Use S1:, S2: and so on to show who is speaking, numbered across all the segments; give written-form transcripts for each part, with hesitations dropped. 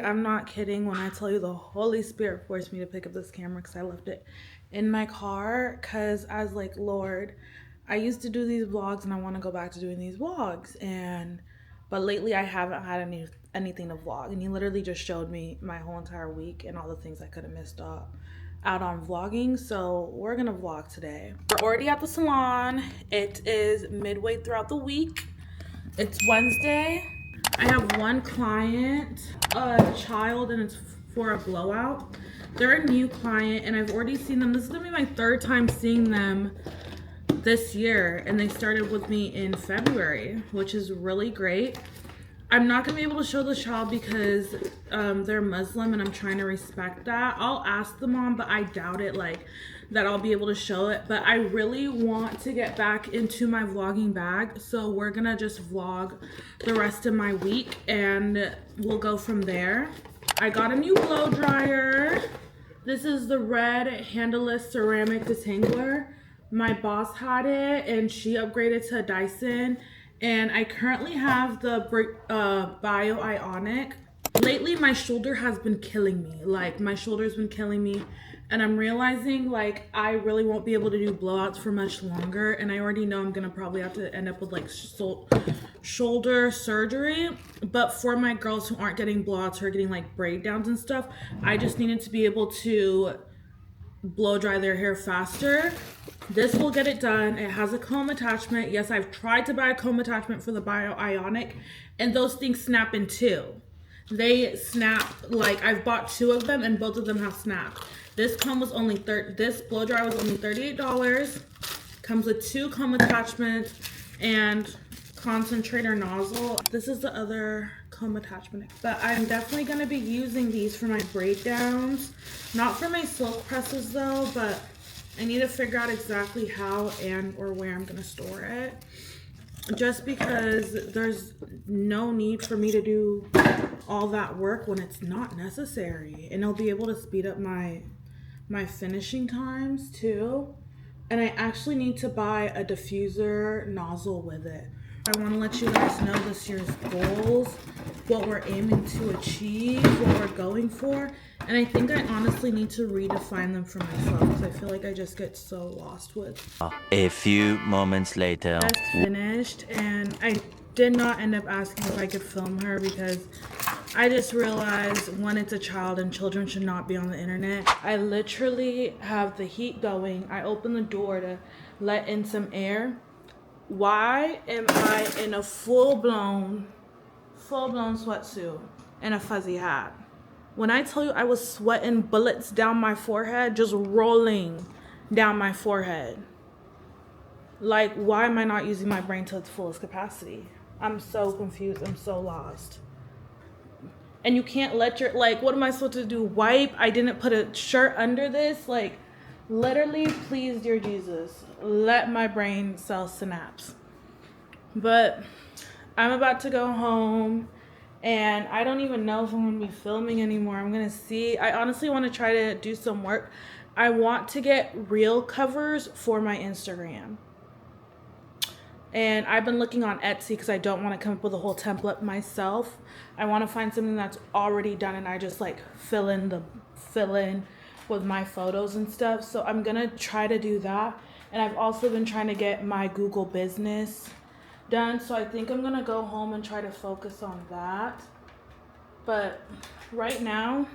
S1: I'm not kidding when I tell you the Holy Spirit forced me to pick up this camera because I left it in my car because I was like, Lord, I used to do these vlogs and I want to go back to doing these vlogs, but lately I haven't had anything to vlog, and he literally just showed me my whole entire week and all the things I could have missed out on vlogging. So we're gonna vlog today. We're already at the salon. It is midway throughout the week. It's Wednesday. I have one client, a child, and it's for a blowout. They're a new client and I've already seen them. This is gonna be my third time seeing them this year, and they started with me in February, which is really great. I'm not gonna be able to show the child because they're Muslim and I'm trying to respect that. I'll ask the mom, but I doubt it that I'll be able to show it. But I really want to get back into my vlogging bag, so we're gonna just vlog the rest of my week and we'll go from there. I got a new blow dryer. This is the red handleless ceramic detangler. My boss had it and she upgraded to a Dyson, and I currently have the Bio Ionic. Lately my shoulder has been killing me. My shoulder's been killing me, and I'm realizing I really won't be able to do blowouts for much longer, and I already know I'm gonna probably have to end up with shoulder surgery. But for my girls who aren't getting blowouts, who are getting braid downs and stuff, I just needed to be able to blow dry their hair faster. This will get it done. It has a comb attachment. Yes, I've tried to buy a comb attachment for the Bio Ionic, and those things snap in two. They snap, I've bought two of them and both of them have snapped. This comb was only this blow dryer was only $38. Comes with two comb attachments and concentrator nozzle. This is the other comb attachment, but I'm definitely going to be using these for my braid downs, not for my silk presses though, but I need to figure out exactly how or where I'm going to store it, just because there's no need for me to do all that work when it's not necessary, and I'll be able to speed up my finishing times too. And I actually need to buy a diffuser nozzle with it. I want to let you guys know this year's goals, what we're aiming to achieve, what we're going for. And I think I honestly need to redefine them for myself because I feel like I just get so lost with.
S2: A few moments later.
S1: Just finished, and I did not end up asking if I could film her because I just realized when it's a child and children should not be on the internet. I literally have the heat going. I opened the door to let in some air. Why am I in a full-blown sweatsuit and a fuzzy hat? When I tell you I was sweating bullets down my forehead, just rolling down my forehead. Why am I not using my brain to its fullest capacity? I'm so confused. I'm so lost. And you can't let your, what am I supposed to do? Wipe? I didn't put a shirt under this. Literally, please, dear Jesus, let my brain cell synapse. But I'm about to go home, and I don't even know if I'm going to be filming anymore. I'm going to see. I honestly want to try to do some work. I want to get reel covers for my Instagram. And I've been looking on Etsy because I don't want to come up with a whole template myself. I want to find something that's already done and I just fill in with my photos and stuff. So I'm gonna try to do that. And I've also been trying to get my Google business done, so I think I'm gonna go home and try to focus on that. But right now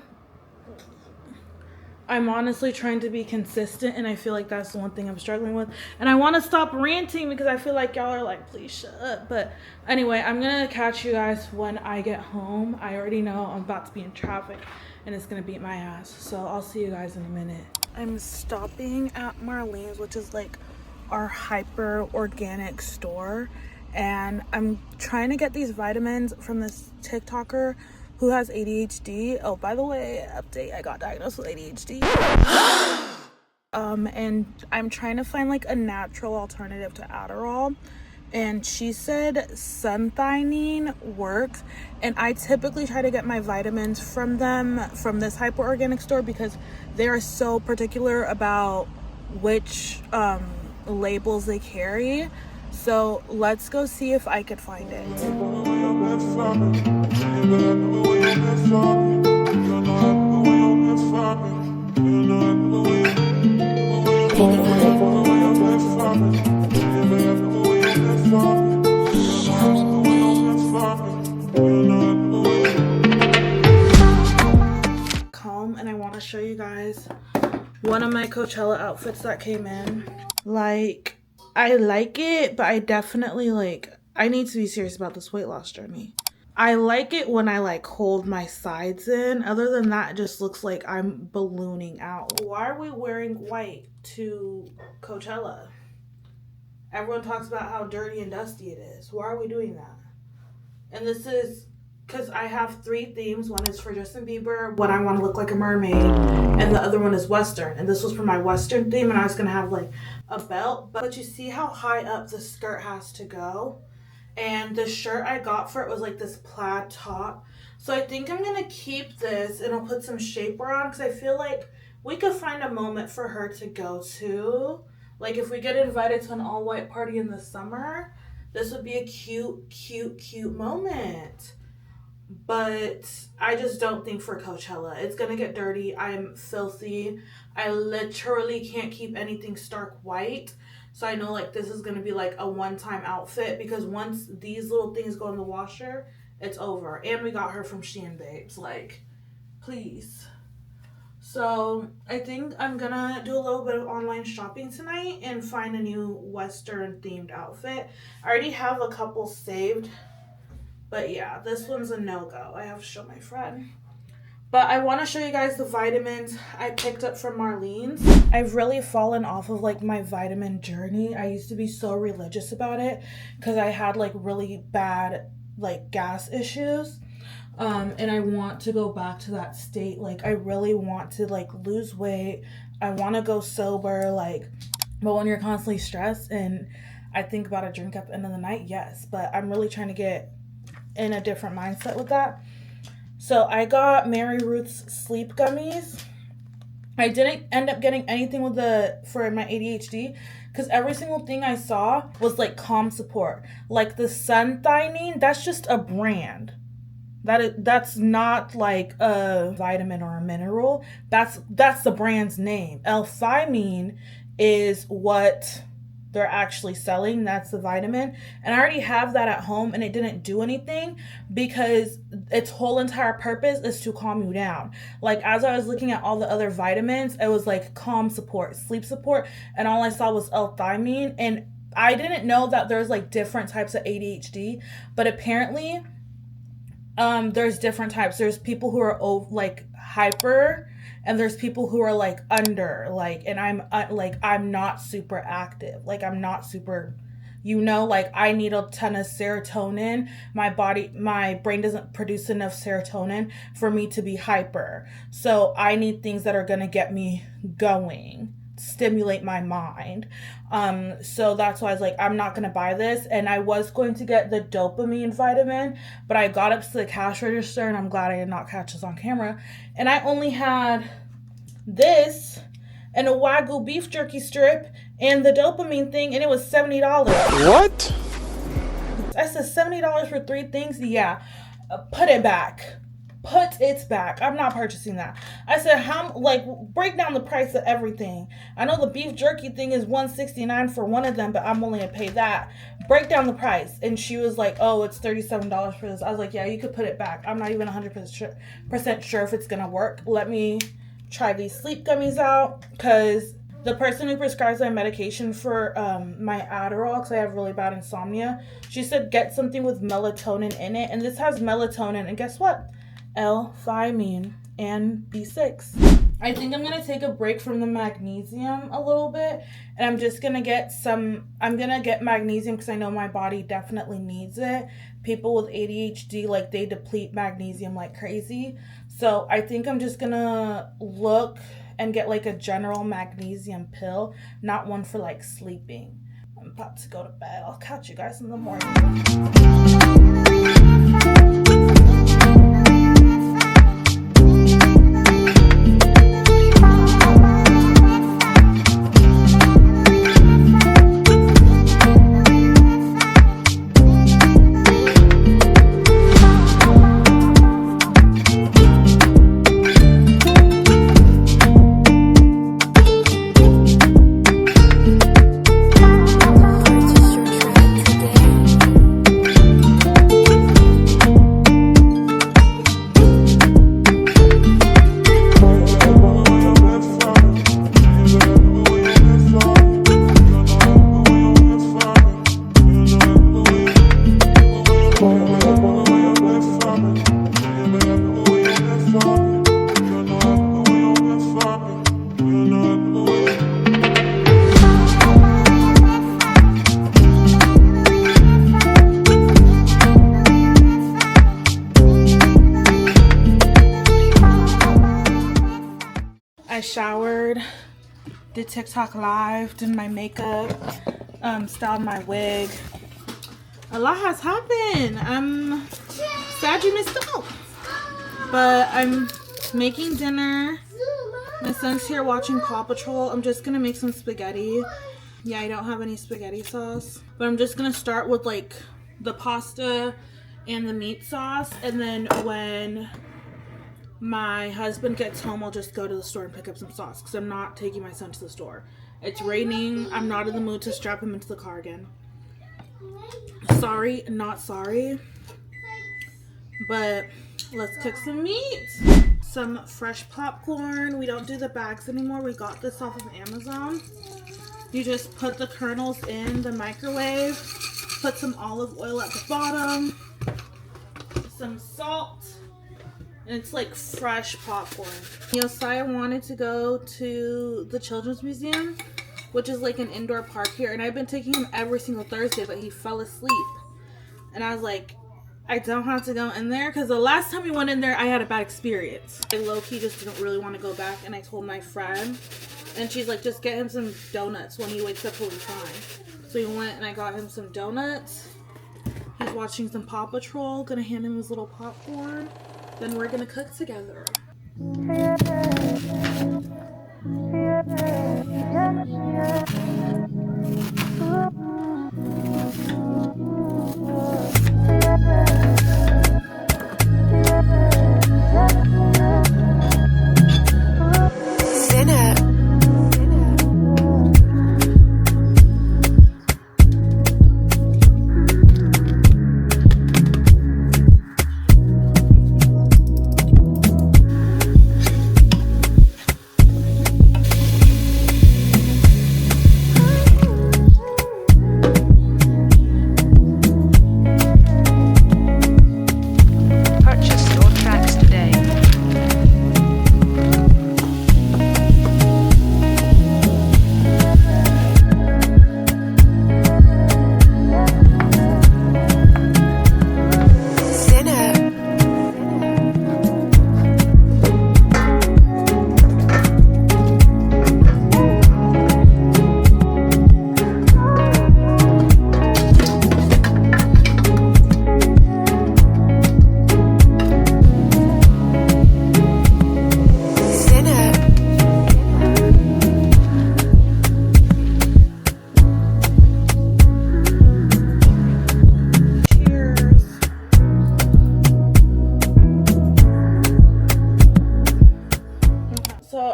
S1: I'm honestly trying to be consistent, and I feel like that's the one thing I'm struggling with. And I want to stop ranting because I feel like y'all are please shut up. But anyway, I'm gonna catch you guys when I get home. I already know I'm about to be in traffic and it's gonna beat my ass, so I'll see you guys in a minute. I'm stopping at Marlene's, which is our hyper organic store, and I'm trying to get these vitamins from this TikToker who has ADHD. Oh, by the way, update, I got diagnosed with ADHD. And I'm trying to find a natural alternative to Adderall, and she said sunthionine works, and I typically try to get my vitamins from this hyper organic store because they are so particular about which labels they carry. So let's go see if I could find it. Calm, and I want to show you guys one of my Coachella outfits that came in. Like, I like it, but I definitely I need to be serious about this weight loss journey. I like it when I hold my sides in. Other than that, it just looks like I'm ballooning out. Why are we wearing white to Coachella? Everyone talks about how dirty and dusty it is. Why are we doing that? And this is because I have 3 themes. One is for Justin Bieber, when I want to look like a mermaid, and the other one is Western. And this was for my Western theme, and I was going to have a belt. But you see how high up the skirt has to go? And the shirt I got for it was this plaid top. So I think I'm going to keep this, and I'll put some shaper on, because I feel like we could find a moment for her to go to. If we get invited to an all-white party in the summer, this would be a cute, cute, cute moment. But I just don't think for Coachella. It's going to get dirty. I'm filthy. I literally can't keep anything stark white. So I know this is going to be a one-time outfit, because once these little things go in the washer, it's over. And we got her from Shein Babes. Please. So I think I'm going to do a little bit of online shopping tonight and find a new Western themed outfit. I already have a couple saved. But yeah, this one's a no-go. I have to show my friend. But I want to show you guys the vitamins I picked up from Marlene's. I've really fallen off of my vitamin journey. I used to be so religious about it because I had really bad gas issues. And I want to go back to that state. I really want to lose weight. I want to go sober. But when you're constantly stressed and I think about a drink at the end of the night, yes. But I'm really trying to get in a different mindset with that. So I got Mary Ruth's sleep gummies. I didn't end up getting anything for my ADHD because every single thing I saw was calm support. The sunthionine, that's just a brand. That's not a vitamin or a mineral. That's the brand's name. L-thymine is what they're actually selling. That's the vitamin, and I already have that at home, and it didn't do anything because its whole entire purpose is to calm you down. As I was looking at all the other vitamins, it was calm support, sleep support, and all I saw was L-thymine. And I didn't know that there's different types of ADHD, but apparently there's different types. There's people who are hyper, and there's people who are under, and I'm not super active. I'm not super, I need a ton of serotonin. My brain doesn't produce enough serotonin for me to be hyper. So I need things that are going to get me going, stimulate my mind. So that's why I was I'm not going to buy this. And I was going to get the dopamine vitamin, but I got up to the cash register, and I'm glad I did not catch this on camera. And I only had this and a Wagyu beef jerky strip and the dopamine thing, and it was $70.
S3: What?
S1: I said $70 for 3 things? Yeah. Put it back. Put it back. I'm not purchasing that. I said, break down the price of everything. I know the beef jerky thing is $169 for one of them, but I'm only gonna pay that. Break down the price. And she was like, oh, it's $37 for this. I was like, yeah, you could put it back. I'm not even 100% sure if it's gonna work. Let me try these sleep gummies out, because the person who prescribes my medication for my Adderall, because I have really bad insomnia, she said get something with melatonin in it, and this has melatonin, and guess what? L-thymine and B6. I think I'm going to take a break from the magnesium a little bit, and I'm just going to get magnesium because I know my body definitely needs it. People with ADHD, they deplete magnesium like crazy. So I think I'm just going to look and get a general magnesium pill, not one for sleeping. I'm about to go to bed. I'll catch you guys in the morning. showered, did TikTok live, did my makeup, styled my wig. A lot has happened. I'm sad you missed out. But I'm making dinner. My son's here watching Paw Patrol. I'm just gonna make some spaghetti. Yeah, I don't have any spaghetti sauce. But I'm just gonna start with like the pasta and the meat sauce. And then when my husband gets home, I'll just go to the store and pick up some sauce. Because I'm not taking my son to the store. It's raining. I'm not in the mood to strap him into the car again. Sorry, not sorry. But let's cook some meat. Some fresh popcorn. We don't do the bags anymore. We got this off of Amazon. You just put the kernels in the microwave. Put some olive oil at the bottom. Some salt. And it's like fresh popcorn. Josiah wanted to go to the Children's Museum, which is like an indoor park here. And I've been taking him every single Thursday, but he fell asleep. And I was like, I don't have to go in there because the last time we went in there, I had a bad experience. I low-key just didn't really want to go back, and I told my friend, and she's like, just get him some donuts. When he wakes up, he'll be fine. So we went and I got him some donuts. He's watching some Paw Patrol. Gonna hand him his little popcorn. Then we're gonna cook together.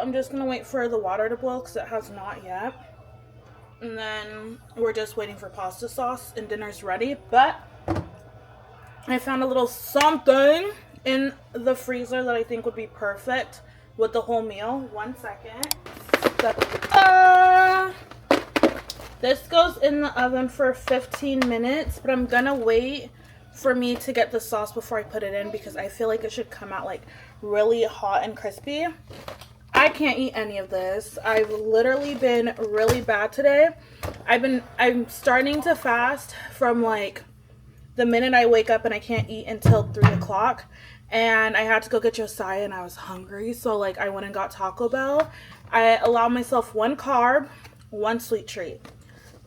S1: I'm just gonna wait for the water to boil because it has not yet. And then we're just waiting for pasta sauce and dinner's ready. But I found a little something in the freezer that I think would be perfect with the whole meal. 1 second. This goes in the oven for 15 minutes, but I'm gonna wait for me to get the sauce before I put it in because I feel like it should come out like really hot and crispy. I can't eat any of this. I've literally been really bad today. I'm starting to fast from like the minute I wake up and I can't eat until 3 o'clock. And I had to go get Josiah and I was hungry. So like I went and got Taco Bell. I allowed myself 1 carb, 1 sweet treat.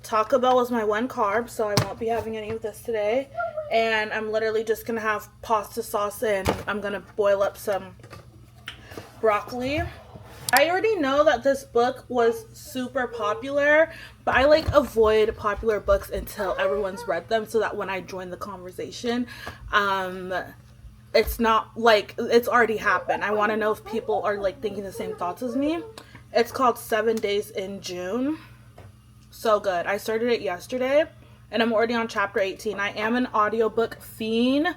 S1: Taco Bell was my 1 carb, so I won't be having any of this today. And I'm literally just going to have pasta sauce and I'm going to boil up some broccoli. I already know that this book was super popular, but I like avoid popular books until everyone's read them so that when I join the conversation, it's not like it's already happened. I want to know if people are like thinking the same thoughts as me. It's called 7 Days in June. So good. I started it yesterday and I'm already on chapter 18. I am an audiobook fiend.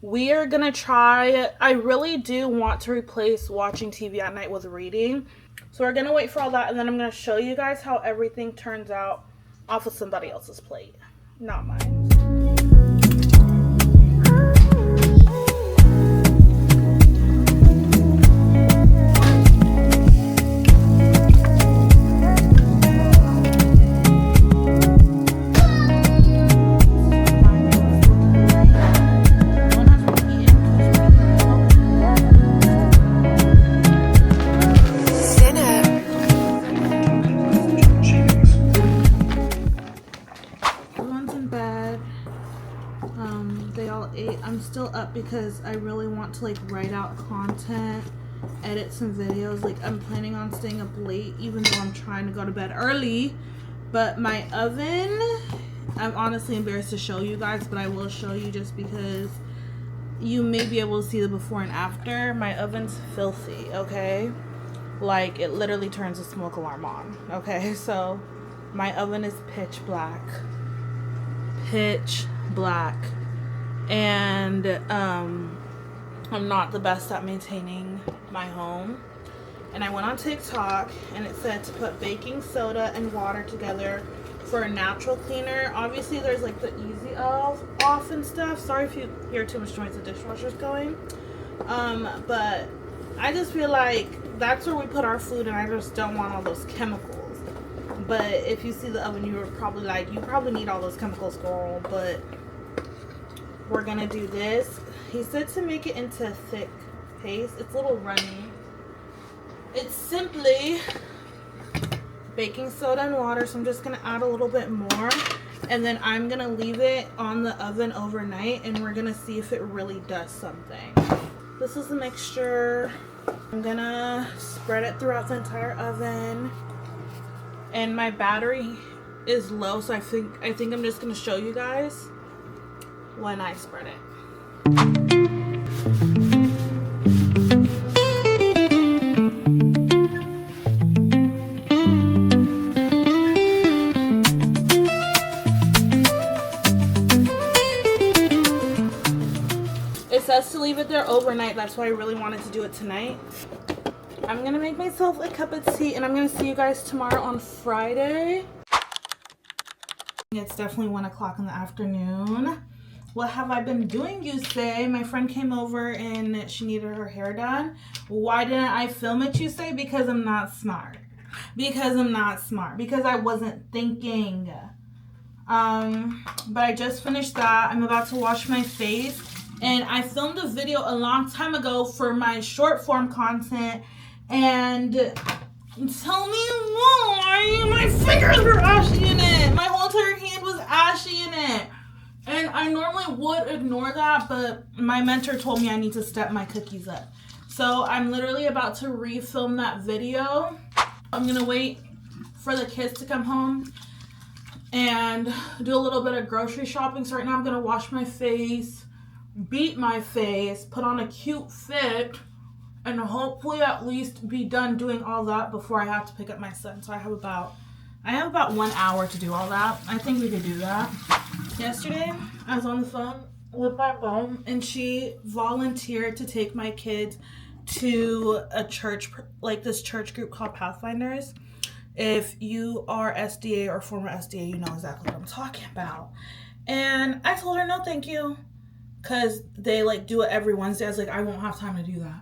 S1: We are gonna try, I really do want to replace watching TV at night with reading. So we're gonna wait for all that and then I'm gonna show you guys how everything turns out off of somebody else's plate, not mine.
S3: Dinner.
S1: they all ate. I'm still up because I really want to like write out content, edit some videos. Like I'm planning on staying up late even though I'm trying to go to bed early. But my oven, I'm honestly embarrassed to show you guys, but I will show you just because you may be able to see the before and after. My oven's filthy, okay? Like it literally turns a smoke alarm on, okay? So my oven is pitch black. Pitch black. And I'm not the best at maintaining my home. And I went on TikTok and it said to put baking soda and water together for a natural cleaner. Obviously there's like the easy off and stuff. Sorry if you hear too much noise, the dishwasher's going. But I just feel like that's where we put our food and I just don't want all those chemicals. But if you see the oven, you were probably like, you probably need all those chemicals, girl. But we're gonna do this. He said to make it into a thick paste. It's a little runny. It's simply baking soda and water, so I'm just gonna add a little bit more, and then I'm gonna leave it on the oven overnight, and we're gonna see if it really does something. This is the mixture. I'm gonna spread it throughout the entire oven, and my battery is low, so I think I'm just gonna show you guys when I spread it. It says to leave it there overnight. That's why I really wanted to do it tonight. I'm gonna make myself a cup of tea and I'm gonna see you guys tomorrow on Friday. It's definitely 1 o'clock in the afternoon. What have I been doing, you say? My friend came over and she needed her hair done. Why didn't I film it, you say? Because I'm not smart. Because I'm not smart. Because I wasn't thinking. But I just finished that. I'm about to wash my face. And I filmed a video a long time ago for my short form content. And tell me why my fingers were ashy in it. My whole entire hand was ashy in it. And I normally would ignore that, but my mentor told me I need to step my cookies up. So I'm literally about to refilm that video. I'm gonna wait for the kids to come home and do a little bit of grocery shopping. So right now I'm gonna wash my face, beat my face, put on a cute fit, and hopefully at least be done doing all that before I have to pick up my son. So I have about 1 hour to do all that. I think we could do that. Yesterday, I was on the phone with my mom, and she volunteered to take my kids to a church, like this church group called Pathfinders. If you are SDA or former SDA, you know exactly what I'm talking about. And I told her no thank you, because they like do it every Wednesday. I was like, I won't have time to do that.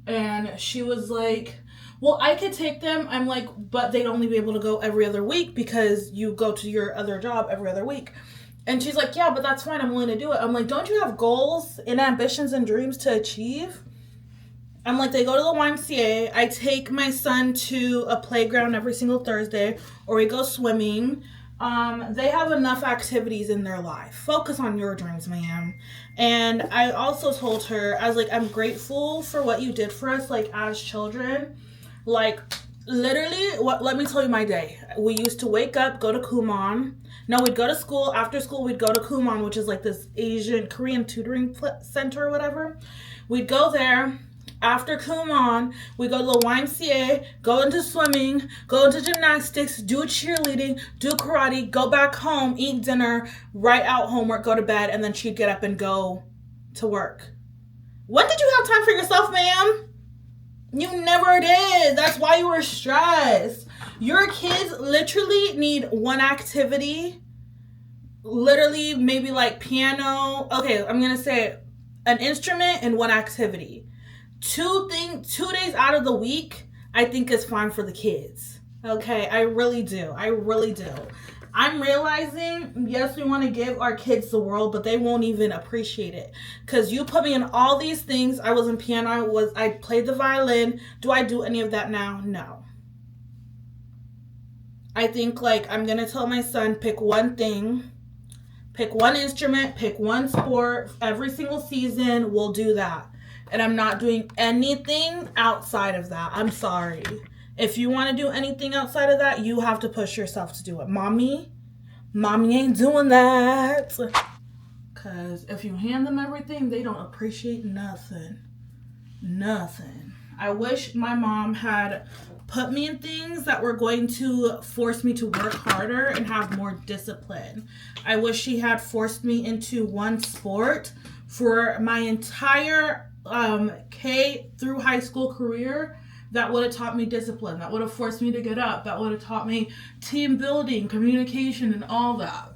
S1: And she was like, well, I could take them. I'm like, but they'd only be able to go every other week because you go to your other job every other week. And she's like, yeah, but that's fine. I'm willing to do it. I'm like, don't you have goals and ambitions and dreams to achieve? I'm like, they go to the YMCA. I take my son to a playground every single Thursday, or we go swimming. They have enough activities in their life. Focus on your dreams, ma'am. And I also told her, I was like, I'm grateful for what you did for us, like, as children. Like, literally, let me tell you my day. We used to wake up, go to Kumon. No, we'd go to school. After school, we'd go to Kumon, which is like this Asian, Korean tutoring center or whatever. We'd go there. After Kumon, we go to the YMCA, go into swimming, go into gymnastics, do cheerleading, do karate, go back home, eat dinner, write out homework, go to bed, and then she'd get up and go to work. When did you have time for yourself, ma'am? You never did. That's why you were stressed. Your kids literally need one activity. Literally, maybe like piano. Okay, I'm going to say an instrument and one activity. 2 days out of the week, I think is fine for the kids. Okay, I really do. I'm realizing, yes, we want to give our kids the world, but they won't even appreciate it. Because you put me in all these things. I was in piano. I played the violin. Do I do any of that now? No. I think, like, I'm going to tell my son, pick one thing. Pick one instrument, pick one sport. Every single season, we'll do that. And I'm not doing anything outside of that. I'm sorry. If you want to do anything outside of that, you have to push yourself to do it. Mommy ain't doing that. Because if you hand them everything, they don't appreciate nothing. Nothing. I wish my mom had put me in things that were going to force me to work harder and have more discipline. I wish she had forced me into one sport for my entire K through high school career. That would have taught me discipline. That would have forced me to get up. That would have taught me team building, communication, and all that.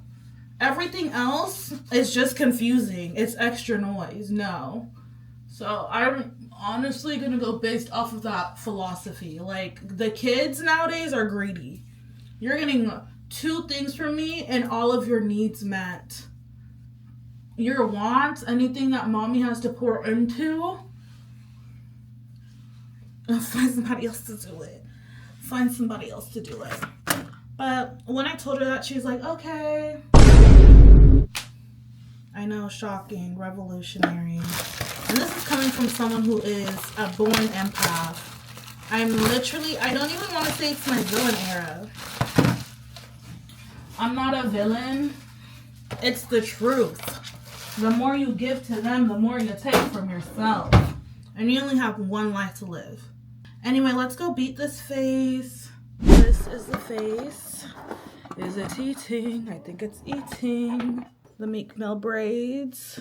S1: Everything else is just confusing. It's extra noise. No. So I'm honestly going to go based off of that philosophy. Like, the kids nowadays are greedy. You're getting 2 things from me and all of your needs met. Your wants, anything that mommy has to pour into, find somebody else to do it. Find somebody else to do it. But when I told her that, she's like, okay. I know, shocking, revolutionary. And this is coming from someone who is a born empath. I don't even want to say it's my villain era. I'm not a villain. It's the truth. The more you give to them, the more you take from yourself. And you only have one life to live. Anyway, let's go beat this face. This is the face. Is it eating? I think it's eating. The Meek Mill braids.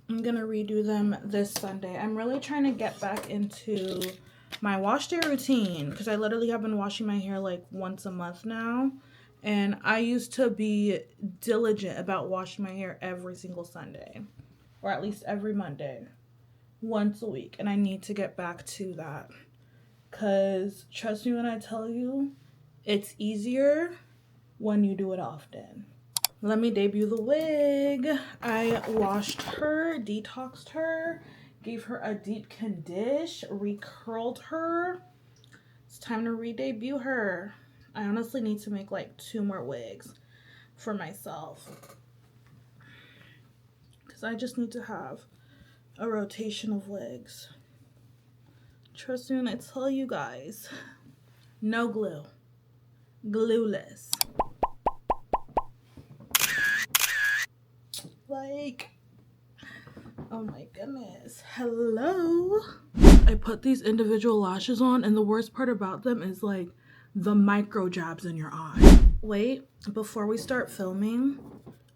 S1: I'm gonna redo them this Sunday. I'm really trying to get back into my wash day routine because I literally have been washing my hair like once a month now. And I used to be diligent about washing my hair every single Sunday, or at least every Monday, once a week. And I need to get back to that because trust me when I tell you, it's easier when you do it often. Let me debut the wig. I washed her, detoxed her, gave her a deep condition, recurled her. It's time to re-debut her. I honestly need to make like 2 more wigs for myself because I just need to have a rotation of wigs. Trust me when I tell you guys, no glue, glueless. Like, oh my goodness. Hello. I put these individual lashes on, and the worst part about them is like the micro jabs in your eye. Wait, before we start filming,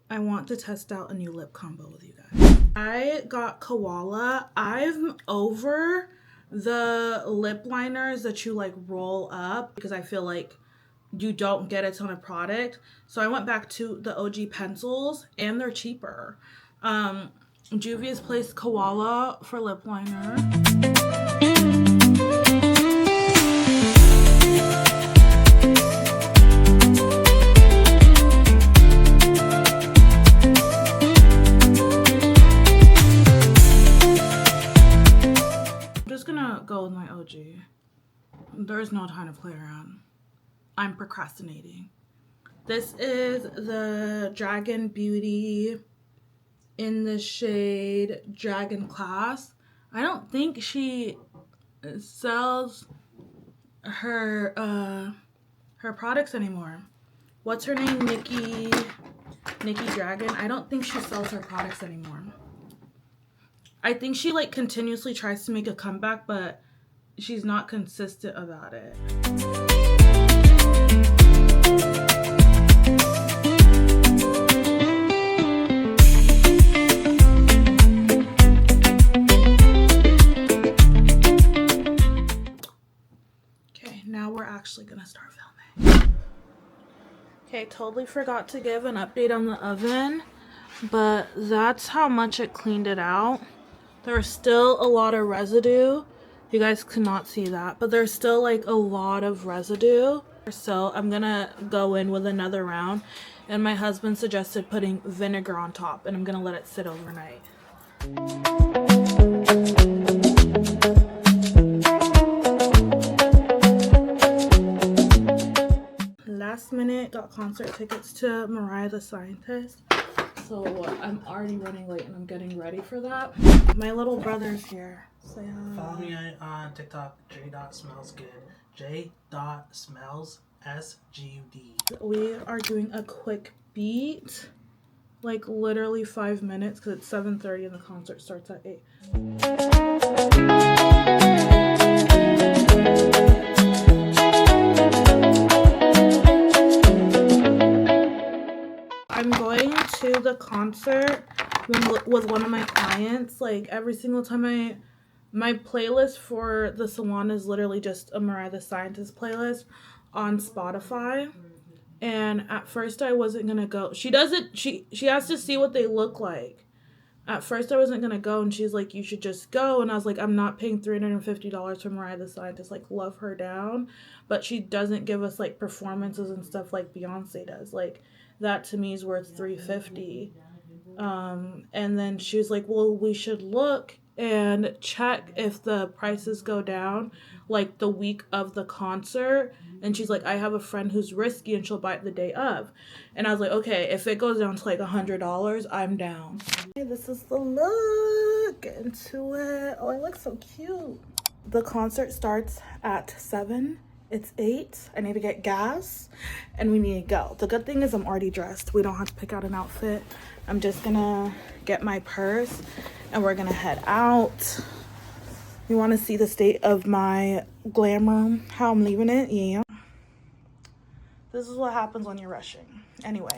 S1: I want to test out a new lip combo with you guys. I got Koala. I'm over the lip liners that you like roll up because I feel like you don't get a ton of product. So I went back to the OG pencils and they're cheaper. Juvia's Place Koala for lip liner. I'm just gonna go with my OG. There's no time to play around. I'm procrastinating. This is the Dragon Beauty in the shade Dragon Class. I don't think she sells her products anymore. What's her name? Nikki Dragon. I don't think she sells her products anymore. I think she like continuously tries to make a comeback, but she's not consistent about it. Okay, now we're actually gonna start filming. Okay, totally forgot to give an update on the oven, but that's how much it cleaned it out. There's still a lot of residue. You guys cannot see that, but there's still like a lot of residue. So I'm gonna go in with another round, and my husband suggested putting vinegar on top, and I'm gonna let it sit overnight. last minute got concert tickets to Mariah the Scientist. So I'm already running late and I'm getting ready for that. My little brother's here. Say hi.
S3: Follow me on TikTok, j.smellsgood. j.smellsgood.
S1: We are doing a quick beat. Like literally 5 minutes because it's 7:30 and the concert starts at 8. I'm going to the concert with one of my clients. Like every single time my playlist for the salon is literally just a Mariah the Scientist playlist on Spotify. And at first I wasn't gonna go. She has to see what they look like. At first I wasn't gonna go, and she's like, you should just go. And I was like, I'm not paying $350 for Mariah the Scientist. Like, love her down, but she doesn't give us like performances and stuff like Beyonce does. Like that to me is worth $350. And then she was like, well, we should look and check if the prices go down like the week of the concert. And she's like, I have a friend who's risky and she'll buy it the day of. And I was like, okay, if it goes down to like $100, I'm down. Okay, this is the look. Get into it. Oh, I look so cute. The concert starts at 7. It's 8. I need to get gas and we need to go. The good thing is I'm already dressed. We don't have to pick out an outfit. I'm just gonna get my purse and we're gonna head out. You want to see the state of my glam room, how I'm leaving it? Yeah. This is what happens when you're rushing. Anyway.